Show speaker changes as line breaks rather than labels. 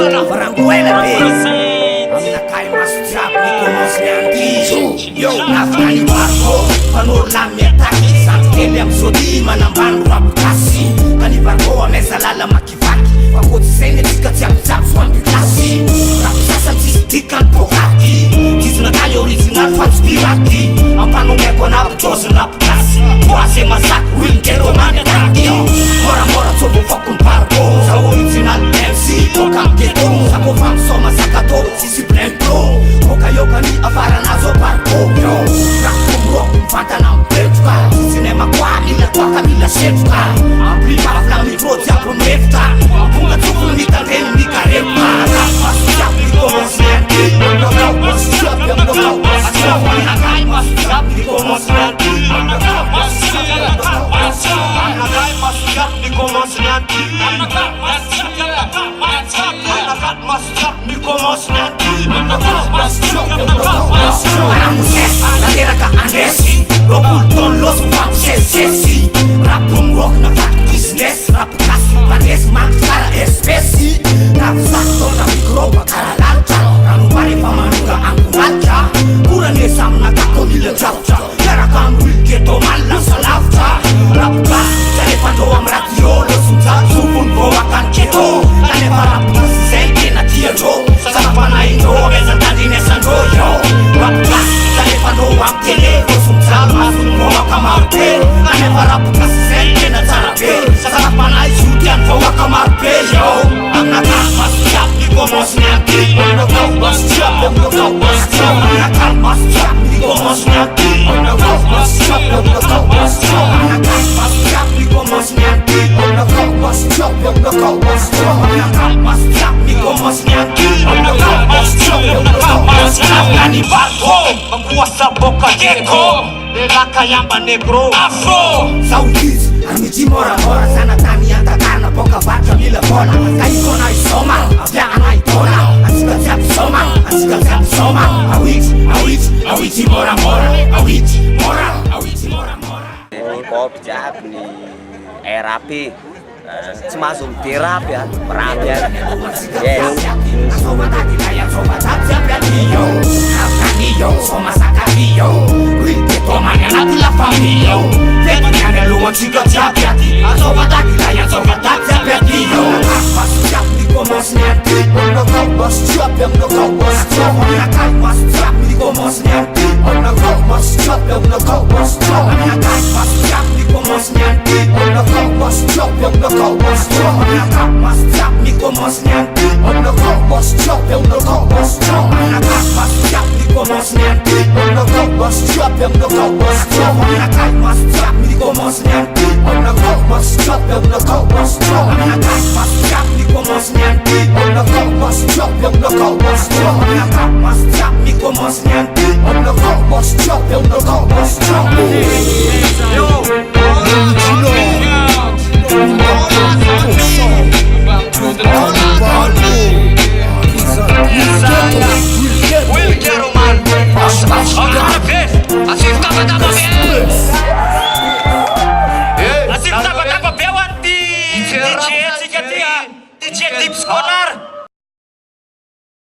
Varanguela be Aminakay mas trap ni Komos Nyanti Yo, nafani barko Panur lami ataki Santi kele amsodi manambanu rap kasi Kani barko amezalala makivaki Fakoti sene tika tiap swambi klasi Rap sasa msisitikan pokaki Kizina kaya original fans pirati Ampano meko na chosen rap kasi Kuase masak will get on my ataki Mora tobo fakun barko Sa original MC Tokam geto Sako fam soma sakato Sisi blendo Koka yoka ni afara nazo barko Yo Rap kumrock mfanta na mpetuka Sinema kwa ila twaka mila shetuka Ampli mafla mitroti hapo mefta Apunga tuku mitangeni nikarepa Rap masujap ni Komos Nyanti Underground masujap ya underground masujap Anakai masujap ni Komos Nyanti Underground masujap ya underground masujap Anakai masujap ni Komos Nyanti Underground masujap ya underground masujap Anakai masujap ni Komos Nyanti Underground masujap ya underground masujap Anamuses, natera ka andesi Robul ton los fam sesi Rap rock na fat business Rap kasi panes man kara espesi Rap sakto na mikroba kara lancha Ranu pare pamanunga ang kungalcha Kura nesam na kako nila jaucha Yara kan wilketo malang sa lafta Rap kasi jale pando am ratiolo Sunta supun bawa kan keto Kane para pusi sente na tia jo Sasa pana indo Meza tadi nesando yo Rap kasi jale pando am tele Sunta masun bawa kamarte Kane para pusi sente na tarabe Sasa pana isudian bawa kamarte yo Anakan masujap ni Komos Nyanti Underground masujap Underground masujap Anakan masujap ni Komos Nyanti Underground masujap Underground masujap Anakan masujap ni Komos Nyanti Underground masujap Underground masujap Anakan masujap ni Komos Nyanti Underground masujap Underground masujap Nani barko Mempuasa boka geko Neraka yamba negro Afro Saudis Armiji mora sana tani yang takana boka baca bila bola Kaiko na isoma Avya ana itona Asika tiap soma Awiti mora Awiti mora
Pop jab ni rapi semasum dirap ya perapnya
Soba tadi layak soba tajam dan iyo Afganiyo soma sakadiyo Rite tomanya nati la famiyo Teti ane luon chiga jabiati Soba tadi layak soba tajam dan iyo Masujap ni Komos Nyanti Underground masujap underground masujap Anakai masujap ni Komos Nyanti Underground masujap underground masujap Anakai masujap ni Komos Nyanti Underground masujap underground masujap Anakai masujap ni Komos Nyanti Underground masujap underground masujap Anakai masujap ni Komos Nyanti Underground masujap underground masujap Anakai masujap ni Komos Nyanti Underground masujap underground masujap Anakai masujap ni Komos Nyanti Underground masujap underground masujap Anakai masujap ni Komos Nyanti Underground masujap underground masujap Yo
DJ Tips Corner